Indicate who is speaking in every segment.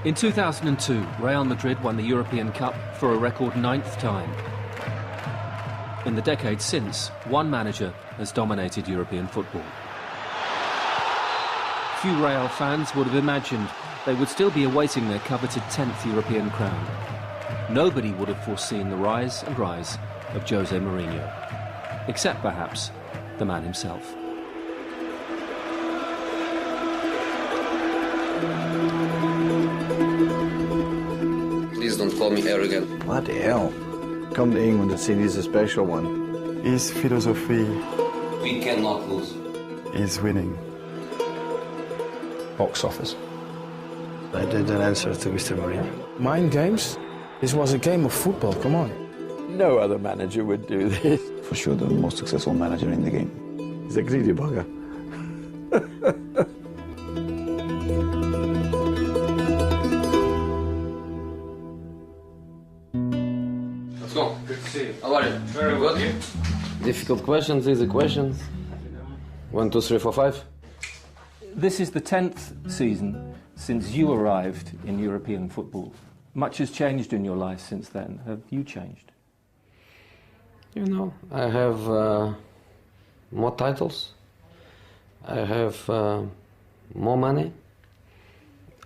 Speaker 1: In 2002, Real Madrid won the European Cup for a record 9th time. In the decades since, one manager has dominated European football. Few Real fans would have imagined they would still be awaiting their coveted 10th European crown. Nobody would have foreseen the rise and rise of Jose Mourinho, except perhaps the man himself.
Speaker 2: Please don't call me arrogant.
Speaker 3: What the hell? Come to England and see he's a special one.
Speaker 4: His philosophy
Speaker 2: We cannot lose.
Speaker 4: is winning.
Speaker 5: Box office.
Speaker 3: I didn't answer to Mr. Mourinho.
Speaker 5: Mind games? This was a game of football, come on.
Speaker 3: No other manager would do this.
Speaker 6: For sure the most successful manager in the game.
Speaker 3: He's a greedy bugger.
Speaker 2: Let's go. Good to see you. How are you? Very good. Difficult questions, easy questions. 1, 2, 3, 4, 5.
Speaker 1: This is the 10th season since you arrived in European football. Much has changed in your life since then. Have you changed?
Speaker 2: You know, I have more titles. I have more money.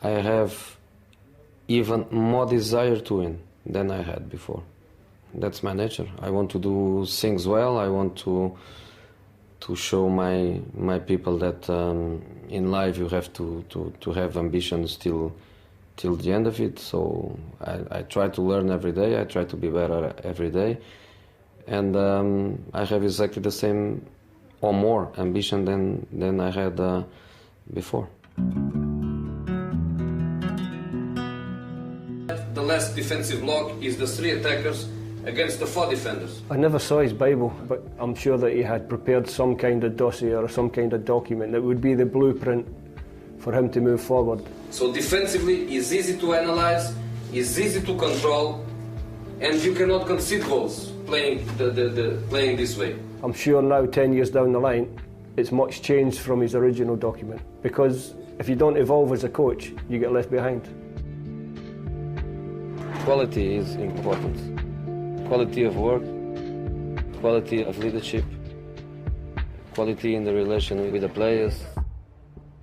Speaker 2: I have even more desire to win than I had before. That's my nature. I want to do things well. I want to show my people that in life you have to have ambitions till the end of it. So I try to learn every day. I try to be better every day. And I have exactly the same or more ambition than I had before. The last defensive block is the 3 attackers against the 4 defenders.
Speaker 7: I never saw his Bible, but I'm sure that he had prepared some kind of dossier or some kind of document that would be the blueprint for him to move forward.
Speaker 2: So defensively, it's easy to analyze, it's easy to control, and you cannot concede goals playing playing this way.
Speaker 7: I'm sure now, 10 years down the line, it's much changed from his original document, because if you don't evolve as a coach, you get left behind.
Speaker 2: Quality is important. Quality of work, quality of leadership, quality in the relation with the players.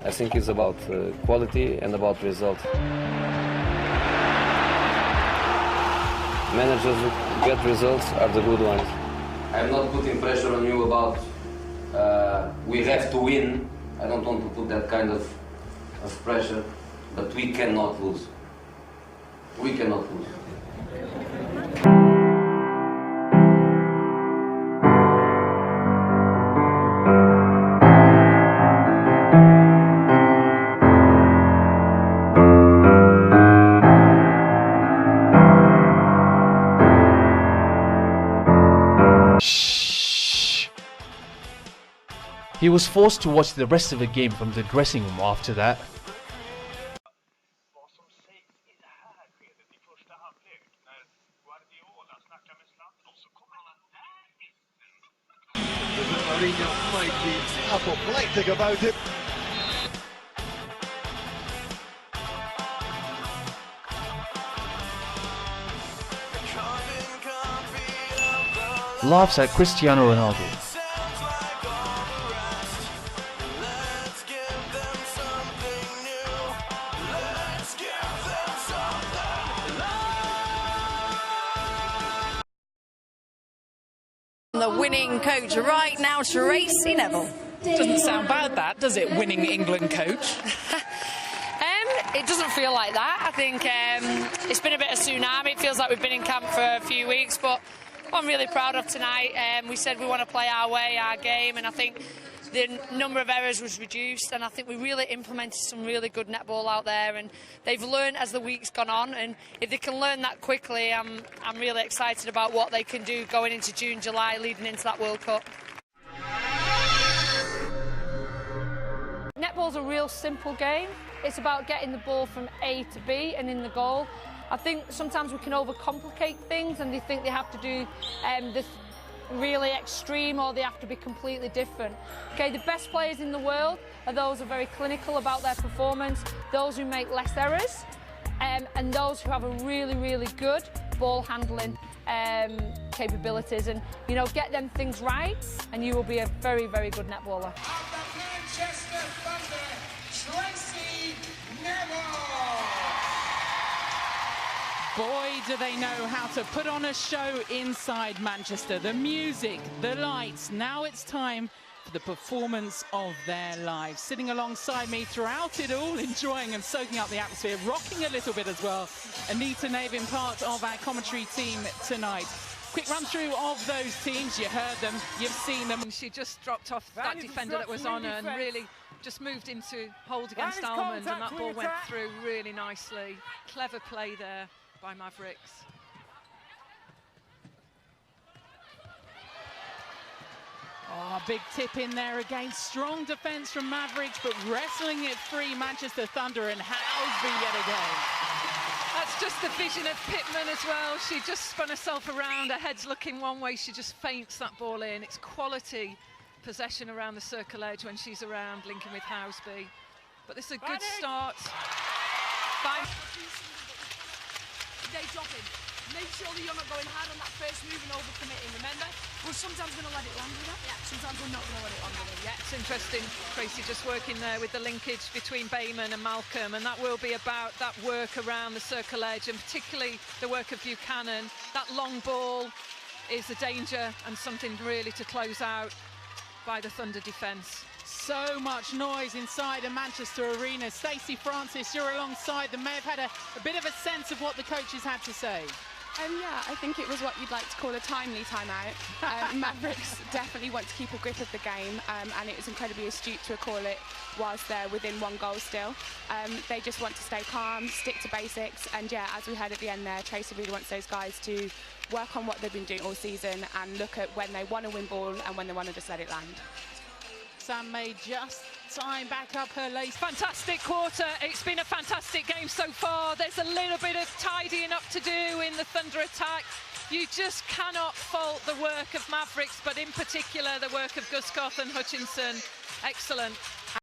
Speaker 2: I think it's about quality and about results. Managers who get results are the good ones. I'm not putting pressure on you about we have to win. I don't want to put that kind of pressure, but we cannot lose. We cannot lose.
Speaker 8: He was forced to watch the rest of the game from the dressing room after that.
Speaker 9: Mourinho might be apoplectic about it.
Speaker 8: Laughs at Cristiano Ronaldo.
Speaker 10: The winning coach right now, Tracey.
Speaker 11: Doesn't sound bad, that, does it? Winning England coach.
Speaker 10: It doesn't feel like that. I think it's been a bit of tsunami. It feels like we've been in camp for a few weeks, but what I'm really proud of tonight, we said we want to play our way, our game, and I think the number of errors was reduced, and I think we really implemented some really good netball out there, and they've learned as the week's gone on, and if they can learn that quickly, I'm really excited about what they can do going into June, July, leading into that World Cup.
Speaker 12: Netball's a real simple game. It's about getting the ball from A to B and in the goal. I think sometimes we can overcomplicate things and they think they have to do this really extreme or they have to be completely different. Okay, the best players in the world are those who are very clinical about their performance, those who make less errors, and those who have a really, really good ball handling capabilities, and you know, get them things right, and you will be a very, very good netballer.
Speaker 9: Manchester Thunder, Tracey Neville.
Speaker 11: Boy, do they know how to put on a show inside Manchester. The music, the lights. Now it's time for the performance of their lives. Sitting alongside me throughout it all, enjoying and soaking up the atmosphere, rocking a little bit as well, Anita Navin, part of our commentary team tonight. Quick run through of those teams. You heard them, you've seen them.
Speaker 13: She just dropped off that defender that was on her and really just moved into hold against Almond, and that ball went through really nicely. Clever play there by Mavericks.
Speaker 11: Oh, big tip in there again. Strong defence from Mavericks, but wrestling it free, Manchester Thunder, and Housby yet again.
Speaker 13: That's just the vision of Pittman as well. She just spun herself around, her head's looking one way, she just feints that ball in. It's quality possession around the circle edge when she's around, linking with Housby. But this is a good start.
Speaker 14: They drop in. Make sure that you're not going hard on that first move and overcommitting. Remember, we're sometimes going to let it land with her. Yeah. Sometimes we're not going to let it land with her.
Speaker 13: Yeah, it's interesting, Tracey, just working there with the linkage between Bayman and Malcolm, and that will be about that work around the circle edge, and particularly the work of Buchanan. That long ball is a danger and something really to close out by the Thunder defence.
Speaker 11: So much noise inside a Manchester arena. Stacey Francis, you're alongside them. May have had a bit of a sense of what the coaches had to say.
Speaker 15: Yeah, I think it was what you'd like to call a timely timeout. Mavericks definitely want to keep a grip of the game, and it was incredibly astute to call it whilst they're within one goal still. They just want to stay calm, stick to basics, and yeah, as we heard at the end there, Tracey really wants those guys to work on what they've been doing all season and look at when they want to win ball and when they want to just let it land.
Speaker 11: Sam May just time back up her lace.
Speaker 13: Fantastic quarter. It's been a fantastic game so far. There's a little bit of tidying up to do in the Thunder attack. You just cannot fault the work of Mavericks, but in particular the work of Guskoff and Hutchinson. Excellent.